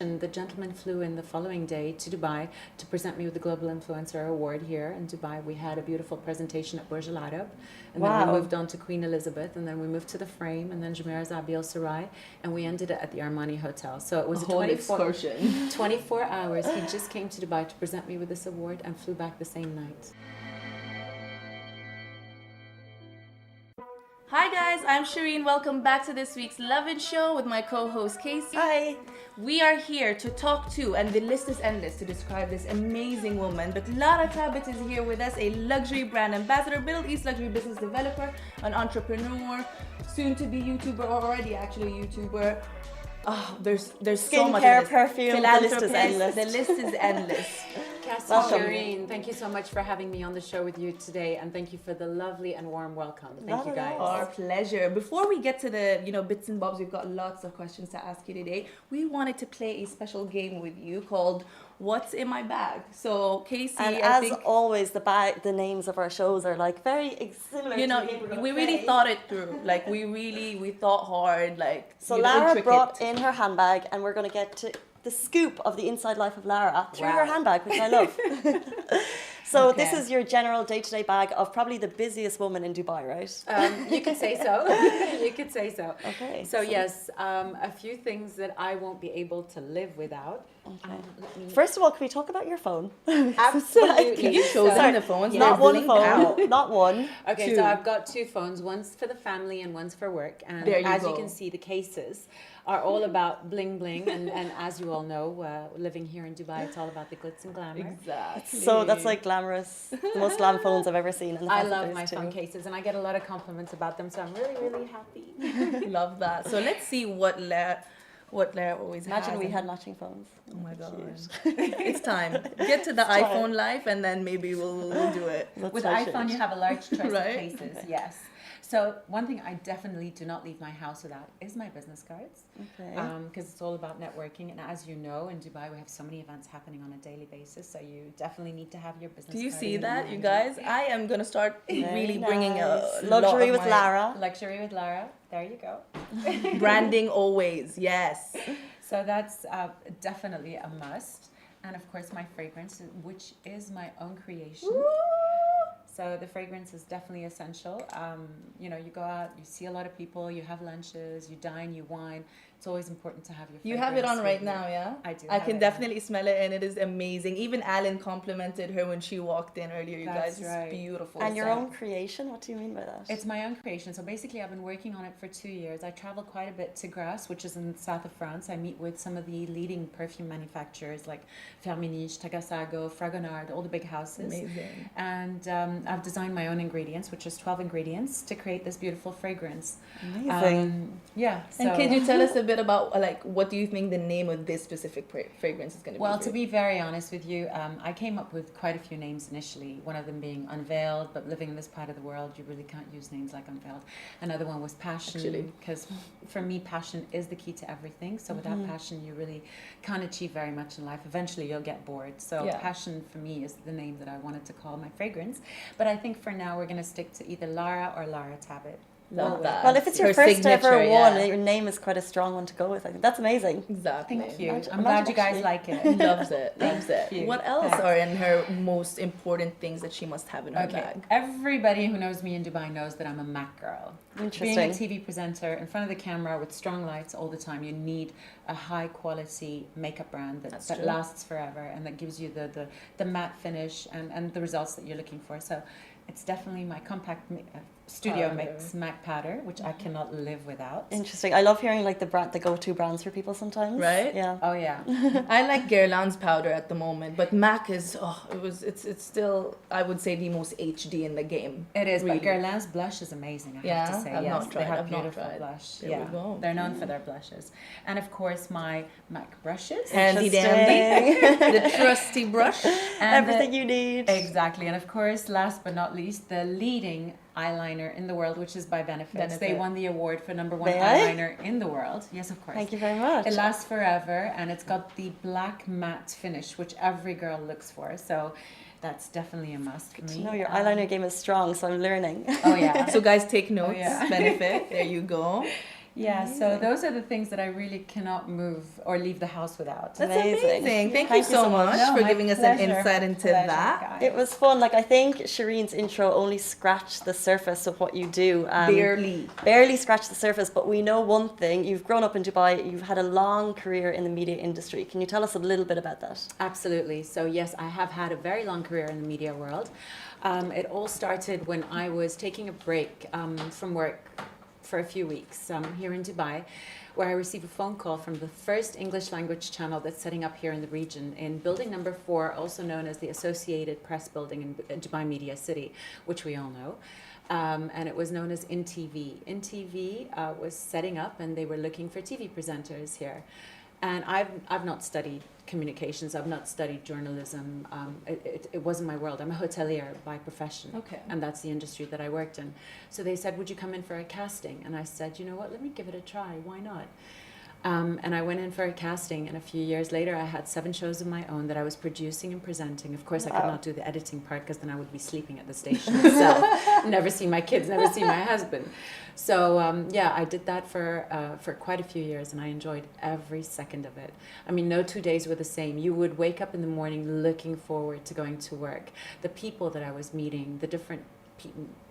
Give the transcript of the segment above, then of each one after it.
And the gentleman flew in the following day to Dubai to present me with the Global Influencer Award here in Dubai. We had a beautiful presentation at Burj Al Arab, and then we moved on to Queen Elizabeth, and then we moved to the Frame, and then Jumeirah Zabi Al Sarai, and we ended it at the Armani Hotel. So it was a whole 24, excursion. 24 hours. He just came to Dubai to present me with this award and flew back the same night. Hi guys, I'm Shireen. Welcome back to this week's Lovin show with my co-host Casey. Hi. We are here to talk to, and the list is endless to describe this amazing woman, but Lara Tabet is here with us, a luxury brand ambassador, Middle East luxury business developer, an entrepreneur, soon to be YouTuber, or already actually YouTuber. Oh, there's so much. Skincare, perfume, the list is endless. The list is endless. Cassie, Shireen, thank you so much for having me on the show with you today, and thank you for the lovely and warm welcome. Thank you guys. Our pleasure. Before we get to the bits and bobs, we've got lots of questions to ask you today. We wanted to play a special game with you called What's in My Bag? So Casey, And I as always, the names of our shows are like very similar. We really thought it through. Like we thought hard. Like so. Lara brought in her handbag, and we're going to get to the scoop of the inside life of Lara through her handbag, which I love. So this is your general day-to-day bag of probably the busiest woman in Dubai, right? You could say so. You could say so. Okay. So yes, a few things that I won't be able to live without. Okay. First of all, can we talk about your phone? Absolutely. Can you show them the phones? Not one phone. Not one. Okay, two. so I've got two phones. One's for the family and one's for work. And as you can see, the cases are all about bling bling. And as you all know, living here in Dubai, it's all about the glitz and glamour. Exactly. So that's like glamorous. The most glam phones I've ever seen. And I love my phone cases, and I get a lot of compliments about them. So I'm really, really happy. Love that. So let's see what Lara always has. Imagine we had matching phones. Oh my god. It's time. Get to the iPhone life, and then maybe we'll do it. With iPhone, you have a large choice Right? of cases. Yes. So one thing I definitely do not leave my house without is my business cards. Okay. Because it's all about networking, and as you know, in Dubai we have so many events happening on a daily basis. So you definitely need to have your business. Do you card see in that, your you hand. guys? I am gonna start really bringing a luxury with my Lara. Luxury with Lara. There you go. branding always. Yes. So that's definitely a must. And of course, my fragrance, which is my own creation. So the fragrance is definitely essential. You go out, you see a lot of people, you have lunches, you dine, you wine. It's always important to have your fragrance. You have it on right now, yeah? I do. I can definitely smell it, and it is amazing. Even Alan complimented her when she walked in earlier. You guys, it's beautiful. And your own creation? What do you mean by that? It's my own creation. So basically, I've been working on it for 2 years. I travel quite a bit to Grasse, which is in the south of France. I meet with some of the leading perfume manufacturers like Firmenich, Tagasago, Fragonard, all the big houses. Amazing. And I've designed my own ingredients, which is 12 ingredients, to create this beautiful fragrance. Amazing. Yeah. And could you tell us a bit about what do you think the name of this specific fragrance is going to be? Well, to be very honest with you, I came up with quite a few names initially. One of them being Unveiled, but living in this part of the world, you really can't use names like Unveiled. Another one was Passion, because for me, passion is the key to everything. So without passion, you really can't achieve very much in life. Eventually, you'll get bored. So Passion for me is the name that I wanted to call my fragrance. But I think for now, we're going to stick to either Lara or Lara Tabet. Love that. Well, if it's your first ever one, your name is quite a strong one to go with. I think that's amazing. Exactly. Thank you. I'm glad you guys like it. Loves it. Loves it. What else are in her most important things that she must have in her bag? Everybody who knows me in Dubai knows that I'm a Mac girl. Interesting. Being a TV presenter in front of the camera with strong lights all the time, you need a high quality makeup brand that lasts forever and that gives you the matte finish and the results that you're looking for. So it's definitely my compact studio mix MAC powder, which I cannot live without. Interesting. I love hearing like the go-to brands for people sometimes. Right? Yeah. Oh yeah. I like Guerlain's powder at the moment, but MAC is it's still, I would say, the most HD in the game. It is, really. But Guerlain's blush is amazing, I have to say. I've yes, not tried. They have I've beautiful not tried. blush. There we go. They're known for their blushes. And of course my MAC brushes. Handy dandy. The trusty brush. And everything you need. Exactly. And of course, last but not least, the leading eyeliner in the world, which is by Benefits. They won the award for #1 eyeliner in the world. Yes, of course. Thank you very much. It lasts forever, and it's got the black matte finish, which every girl looks for. So that's definitely a must for me. No, your eyeliner game is strong, so I'm learning. Oh yeah. So guys, take notes. Benefit. There you go. Yeah, so those are the things that I really cannot move or leave the house without. That's amazing. Thank you so much for giving us an insight into that. Guys. It was fun. Like, I think Shireen's intro only scratched the surface of what you do. Barely scratched the surface, but we know one thing. You've grown up in Dubai. You've had a long career in the media industry. Can you tell us a little bit about that? Absolutely. So yes, I have had a very long career in the media world. It all started when I was taking a break from work for a few weeks here in Dubai, where I received a phone call from the first English language channel that's setting up here in the region in building number 4, also known as the Associated Press Building in Dubai Media City, which we all know. And it was known as InTV. InTV was setting up, and they were looking for TV presenters here. And I've not studied communications. I've not studied journalism. It wasn't my world. I'm a hotelier by profession. Okay. And that's the industry that I worked in. So they said, would you come in for a casting? And I said, you know what, let me give it a try. Why not? And I went in for a casting, and a few years later I had 7 shows of my own that I was producing and presenting. Of course, I could not do the editing part because then I would be sleeping at the station itself, never see my kids, never see my husband. So yeah, I did that for quite a few years, and I enjoyed every second of it. I mean, no 2 days were the same. You would wake up in the morning looking forward to going to work. The people that I was meeting, the different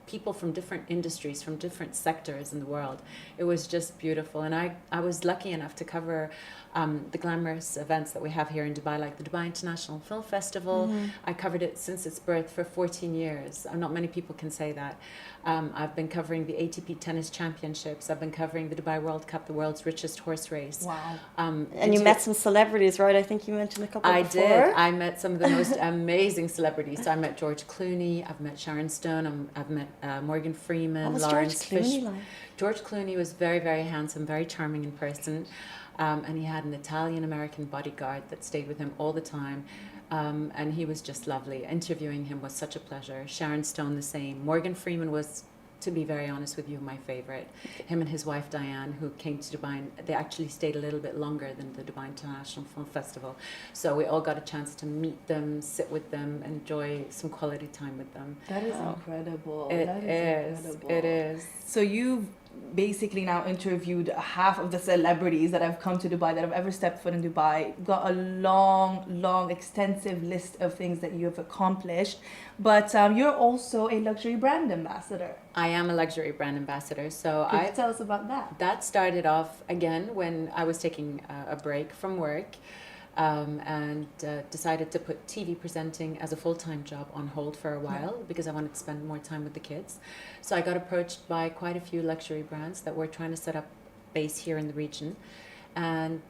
people from different industries, from different sectors in the world. It was just beautiful. And I was lucky enough to cover the glamorous events that we have here in Dubai, like the Dubai International Film Festival. I covered it since its birth for 14 years. Not many people can say that. I've been covering the ATP Tennis Championships. I've been covering the Dubai World Cup, the world's richest horse race. Wow. And you met some celebrities, right? I think you mentioned a couple before. I did. I met some of the most amazing celebrities. So I met George Clooney. I've met Sharon Stone. I've met Morgan Freeman. What was Lawrence George Clooney Fish. like? George Clooney was very, very handsome, very charming in person. And he had an Italian-American bodyguard that stayed with him all the time. And he was just lovely. Interviewing him was such a pleasure. Sharon Stone the same. Morgan Freeman was, to be very honest with you, my favorite. Him and his wife Diane, who came to Dubai, and they actually stayed a little bit longer than the Dubai International Film Festival. So we all got a chance to meet them, sit with them, enjoy some quality time with them. That is incredible. It is. So you've basically now interviewed half of the celebrities that have come to Dubai, that have ever stepped foot in Dubai. Got a long, extensive list of things that you have accomplished. But you're also a luxury brand ambassador. I am a luxury brand ambassador. So Could you tell us about that? That started off, again, when I was taking a break from work. And decided to put TV presenting as a full-time job on hold for a while because I wanted to spend more time with the kids. So I got approached by quite a few luxury brands that were trying to set up base here in the region, and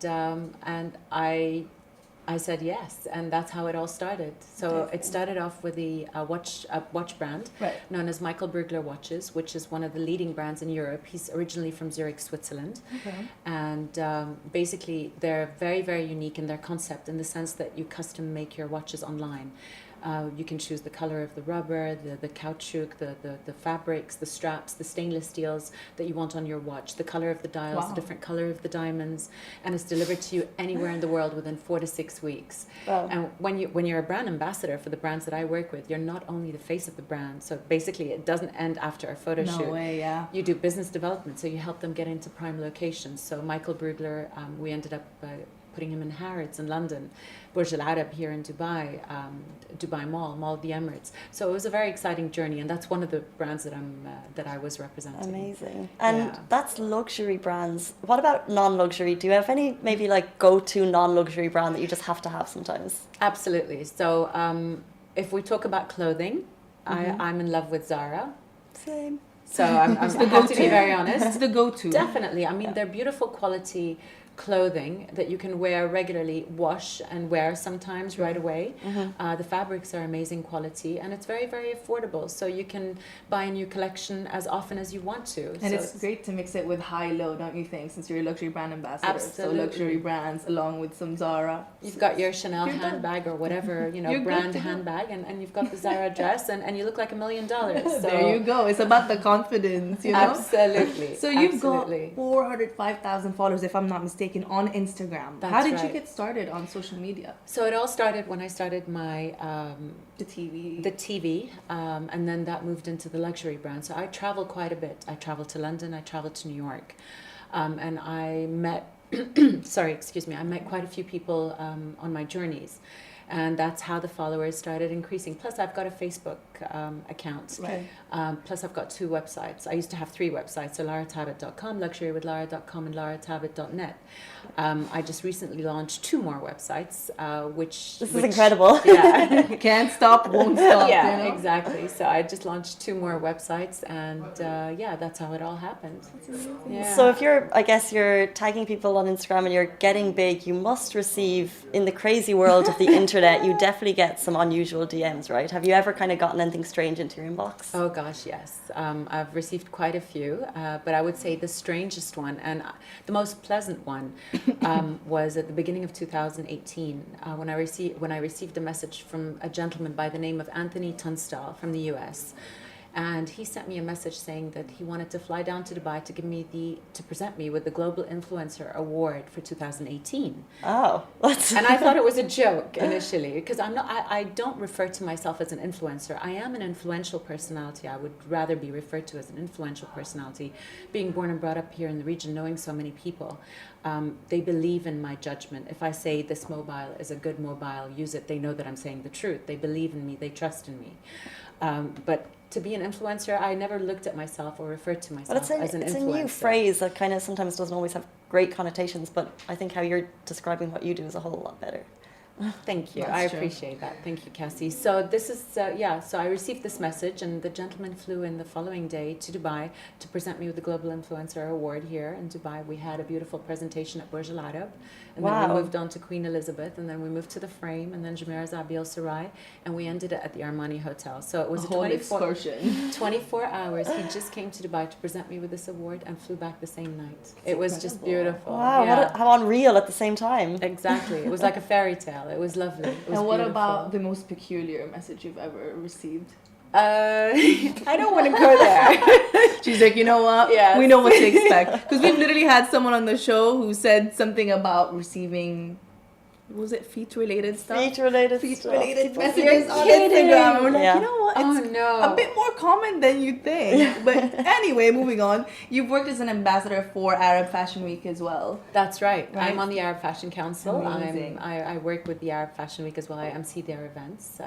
I said yes, and that's how it all started. So it started off with a watch brand known as Michael Brugler Watches, which is one of the leading brands in Europe. He's originally from Zurich, Switzerland. And basically they're very, very unique in their concept in the sense that you custom make your watches online. You can choose the color of the rubber, the caoutchouc, the fabrics, the straps, the stainless steels that you want on your watch, the color of the dials, the different color of the diamonds, and it's delivered to you anywhere in the world within 4 to 6 weeks. And when you're a brand ambassador for the brands that I work with, you're not only the face of the brand. So basically, it doesn't end after a photo shoot. No way, yeah. You do business development, so you help them get into prime locations. So Michael Brugler, we ended up putting him in Harrods in London, Burj Al Arab here in Dubai, Dubai Mall of the Emirates. So it was a very exciting journey, and that's one of the brands that I was representing. Amazing. And that's luxury brands. What about non-luxury? Do you have any maybe like go-to non-luxury brand that you just have to have sometimes? Absolutely. So if we talk about clothing, I'm in love with Zara. Same. So I have to be very honest. It's the go-to. Definitely. I mean, they're beautiful quality clothing that you can wear regularly, wash and wear sometimes right away. The fabrics are amazing quality, and it's very, very affordable. So you can buy a new collection as often as you want to. And it's great to mix it with high-low, don't you think, since you're a luxury brand ambassador? Absolutely. So luxury brands along with some Zara. You've got your Chanel handbag or whatever, brand handbag, and you've got the Zara dress, and you look like $1 million. So there you go. It's about the confidence, Absolutely. So you've got 405,000 followers, if I'm not mistaken, on Instagram. How did you get started on social media? So it all started when I started my the TV, and then that moved into the luxury brand. So I travel quite a bit. I travel to London. I travel to New York. And I met, I met quite a few people on my journeys. And that's how the followers started increasing. Plus, I've got a Facebook account. Right. Plus, I've got 2 websites. I used to have 3 websites, so LaraTabet.com, LuxuryWithLara.com, and LaraTabet.net. I just recently launched 2 more websites, which is incredible. Yeah, Can't stop, won't stop. yeah, you know? exactly. So I just launched 2 more websites, and yeah, that's how it all happened. Yeah. So if you're tagging people on Instagram and you're getting big, you must receive, in the crazy world of the internet, you definitely get some unusual DMs, right? Have you ever kind of gotten anything strange into your inbox? Oh gosh, yes. I've received quite a few, but I would say the strangest one and the most pleasant one was at the beginning of 2018 when I received a message from a gentleman by the name of Anthony Tunstall from the US. And he sent me a message saying that he wanted to fly down to Dubai to present me with the Global Influencer Award for 2018. Oh, and I thought it was a joke initially because I don't refer to myself as an influencer. I am an influential personality. I would rather be referred to as an influential personality, being born and brought up here in the region, knowing so many people. They believe in my judgment. If I say this mobile is a good mobile, use it, they know that I'm saying the truth. They believe in me, they trust in me. But to be an influencer, I never looked at myself or referred to myself as an influencer. It's a new phrase that kind of sometimes doesn't always have great connotations, but I think how you're describing what you do is a whole lot better. Thank you. That's I true. appreciate that. Thank you, Cassie. So this is, so I received this message and the gentleman flew in the following day to Dubai to present me with the Global Influencer Award here in Dubai. We had a beautiful presentation at Burj Al Arab and then we moved on to Queen Elizabeth and then we moved to the Frame and then Jumeirah Zabi Al Sarai and we ended it at the Armani Hotel. So it was a whole 24 hours. He just came to Dubai to present me with this award and flew back the same night. It was just beautiful. Wow, yeah. how unreal at the same time. Exactly. It was like a fairy tale. It was lovely. It was and what beautiful. about the most peculiar message you've ever received? I don't want to go there. She's like, you know what? Yes. We know what to expect. Because we've literally had someone on the show who said something about receiving, was it feet-related stuff? Feet-related messages on Instagram. And we're like, you know what? It's no. a bit more common than you think. But anyway, moving on. You've worked as an ambassador for Arab Fashion Week as well. That's right. I'm on the Arab Fashion Council. Amazing. I work with the Arab Fashion Week as well. I MC their events.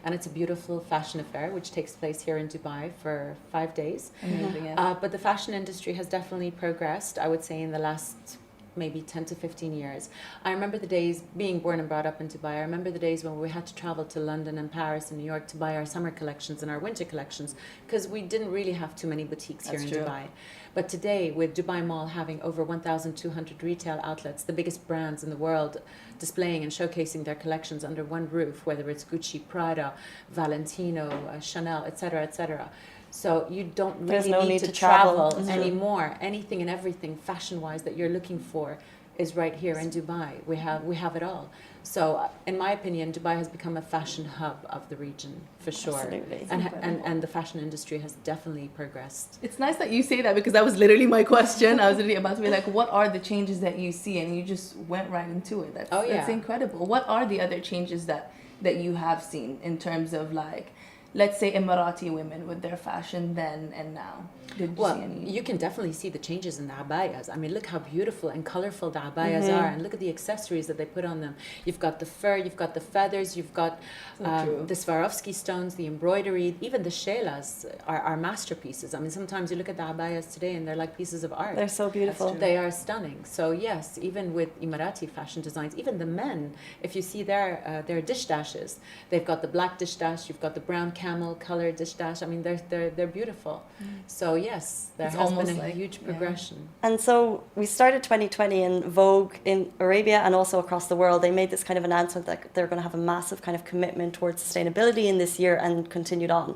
And it's a beautiful fashion affair which takes place here in Dubai for 5 days. Amazing, yes. But the fashion industry has definitely progressed, I would say, in the last maybe 10 to 15 years. I remember the days being born and brought up in Dubai. I remember the days when we had to travel to London and Paris and New York to buy our summer collections and our winter collections because we didn't really have too many boutiques here in Dubai. But today, with Dubai Mall having over 1,200 retail outlets, the biggest brands in the world displaying and showcasing their collections under one roof, whether it's Gucci, Prada, Valentino, Chanel, etc., etc. So you don't really need to travel anymore. Anything and everything fashion-wise that you're looking for is right here in Dubai. We have it all. So in my opinion, Dubai has become a fashion hub of the region for sure. Absolutely. And the fashion industry has definitely progressed. It's nice that you say that because that was literally my question. I was literally about to be like, what are the changes that you see? And you just went right into it. That's incredible. What are the other changes that you have seen in terms of like, let's say Emirati women with their fashion then and now? Did you see any? You can definitely see the changes in the abayas. I mean, look how beautiful and colorful the abayas are, and look at the accessories that they put on them. You've got the fur, you've got the feathers, you've got the Swarovski stones, the embroidery, even the shelas are masterpieces. I mean, sometimes you look at the abayas today and they're like pieces of art. They're so beautiful. They are stunning. So yes, even with Emirati fashion designs, even the men, if you see their dish dashes, they've got the black dish dash, you've got the brown camel color dish dash. I mean, they're beautiful. So yes, there has been a huge progression. And so we started 2020 in Vogue in Arabia and also across the world. They made this kind of announcement that they're going to have a massive kind of commitment towards sustainability in this year and continued on.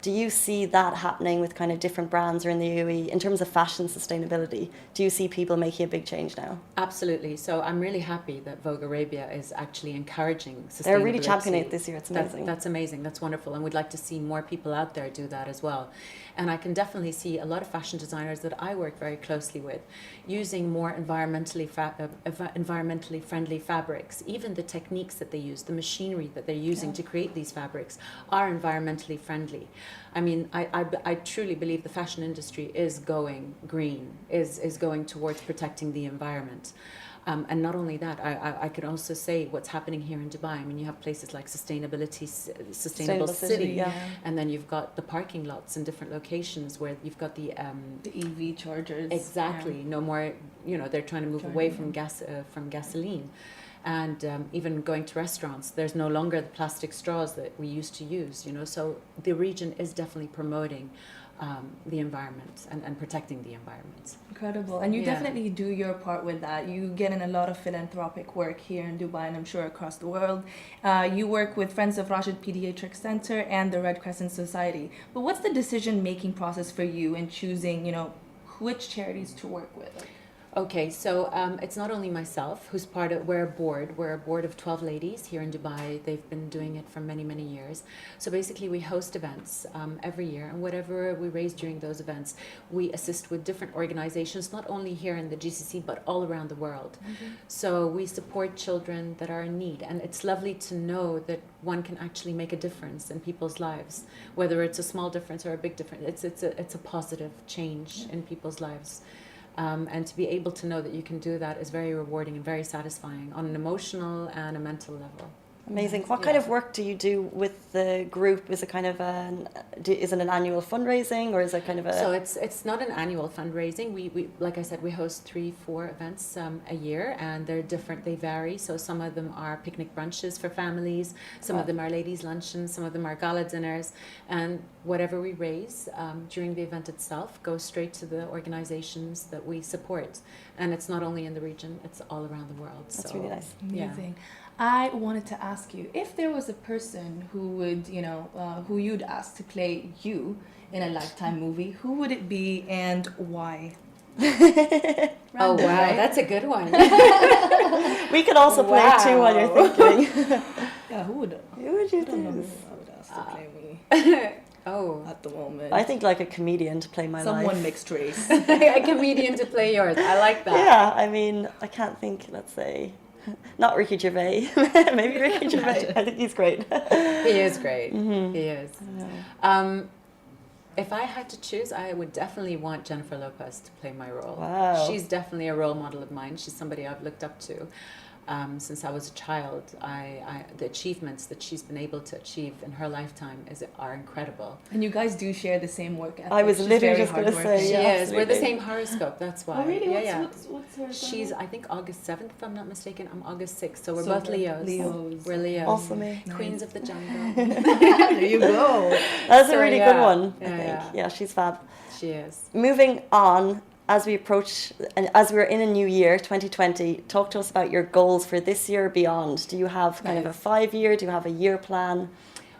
Do you see that happening with kind of different brands or in the UAE in terms of fashion sustainability? Do you see people making a big change now? Absolutely. So I'm really happy that Vogue Arabia is actually encouraging sustainability. They're really championing it this year. It's amazing. That's amazing. That's wonderful. And we'd like to see more people out there do that as well. And I can definitely see a lot of fashion designers that I work very closely with using more environmentally friendly fabrics. Even the techniques that they use, the machinery that they're using to create these fabrics are environmentally friendly. I mean, I truly believe the fashion industry is going green, is going towards protecting the environment. And not only that, I could also say what's happening here in Dubai. I mean, you have places like Sustainable City, yeah. and then you've got the parking lots in different locations where you've got the EV chargers. Exactly. No more, they're trying to move away from gasoline. And even going to restaurants, there's no longer the plastic straws that we used to use, So the region is definitely promoting the environment and protecting the environment. Incredible. And you definitely do your part with that. You get in a lot of philanthropic work here in Dubai and I'm sure across the world. You work with Friends of Rashid Pediatric Center and the Red Crescent Society. But what's the decision-making process for you in choosing, which charities to work with? Okay, so it's not only myself who's we're a board of 12 ladies here in Dubai. They've been doing it for many, many years. So basically we host events every year, and whatever we raise during those events, we assist with different organizations, not only here in the GCC, but all around the world. Mm-hmm. So we support children that are in need, and it's lovely to know that one can actually make a difference in people's lives, whether it's a small difference or a big difference. It's a positive change in people's lives. And to be able to know that you can do that is very rewarding and very satisfying on an emotional and a mental level. Amazing. What kind of work do you do with the group? Is it kind of is it an annual fundraising, or is it kind of a... So it's not an annual fundraising. We like I said, we host 3-4 events a year, and they're different. They vary. So some of them are picnic brunches for families. Some of them are ladies' luncheons. Some of them are gala dinners. And whatever we raise during the event itself goes straight to the organizations that we support. And it's not only in the region, it's all around the world. That's really nice. Amazing. Yeah. I wanted to ask you, if there was a person who would, who you'd ask to play you in a Lifetime movie, who would it be and why? Oh, wow, right? That's a good one. We could also play it too while you're thinking. Yeah, who would you think? I would ask to play me. At the moment. I think like a comedian to play my life. Someone mixed race. A comedian to play yours. I like that. Yeah, I mean, I can't think, let's say... Not Ricky Gervais. Maybe Ricky Gervais. I think he's great. He is great. Mm-hmm. He is. If I had to choose, I would definitely want Jennifer Lopez to play my role. Wow. She's definitely a role model of mine. She's somebody I've looked up to. Since I was a child, the achievements that she's been able to achieve in her lifetime are incredible. And you guys do share the same work ethic. I was literally just going to say, yes, we're the same horoscope. That's why. Oh, really? Yeah, what's her? She's, I think, August 7th, if I'm not mistaken. I'm August 6th, so we're both Leos. We're Leos. Awesome. Queens of the jungle. There you go. That's a really good one. I think. Yeah, she's fab. She is. Moving on. As we approach, and as we're in a new year, 2020, talk to us about your goals for this year or beyond. Do you have kind of a 5-year? Do you have a year plan?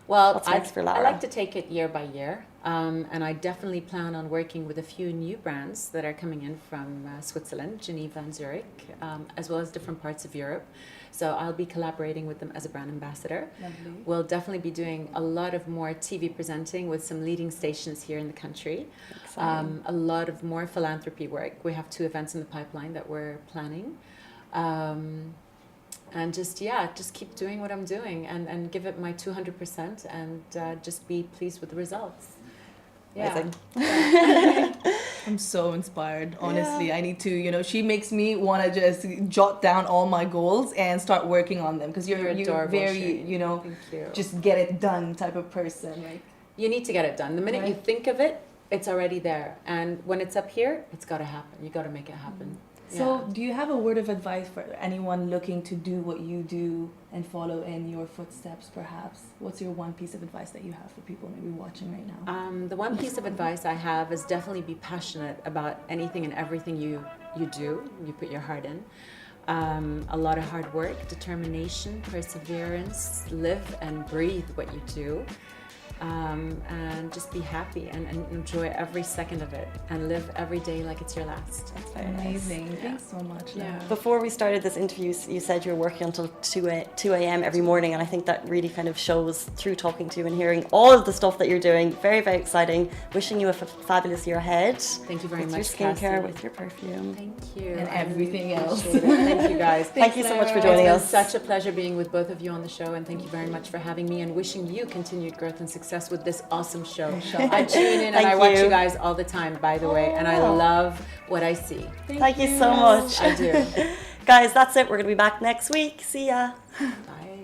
Well, what's next for Lara? I like to take it year by year, and I definitely plan on working with a few new brands that are coming in from Switzerland, Geneva and Zurich, as well as different parts of Europe. So I'll be collaborating with them as a brand ambassador. Lovely. We'll definitely be doing a lot of more TV presenting with some leading stations here in the country. A lot of more philanthropy work. We have 2 events in the pipeline that we're planning. And just keep doing what I'm doing and give it my 200% and just be pleased with the results. Yeah. I'm so inspired, honestly. I need to, she makes me want to just jot down all my goals and start working on them, because you're very, just get it done type of person. Like, you need to get it done. The minute you think of it, it's already there. And when it's up here, it's got to happen. You got to make it happen. So do you have a word of advice for anyone looking to do what you do and follow in your footsteps, perhaps? What's your one piece of advice that you have for people maybe watching right now? The one piece of advice I have is definitely be passionate about anything and everything you do, you put your heart in. A lot of hard work, determination, perseverance, live and breathe what you do. And just be happy and enjoy every second of it and live every day like it's your last. That's very amazing. Nice. Thanks so much. Lara. Before we started this interview, you said you were working until 2 a.m. every morning, and I think that really kind of shows through talking to you and hearing all of the stuff that you're doing. Very, very exciting. Wishing you a fabulous year ahead. Thank you very much, with your skincare, Cassie. With your perfume. Thank you. And everything else. Thank you guys. Thank you so much for joining us. It's been such a pleasure being with both of you on the show, and thank you very much for having me, and wishing you continued growth and success success with this awesome show. I tune in and I Thank watch you. you guys all the time, by the way, and I love what I see. Thank you so much. I do. Guys, that's it. We're going to be back next week. See ya. Bye.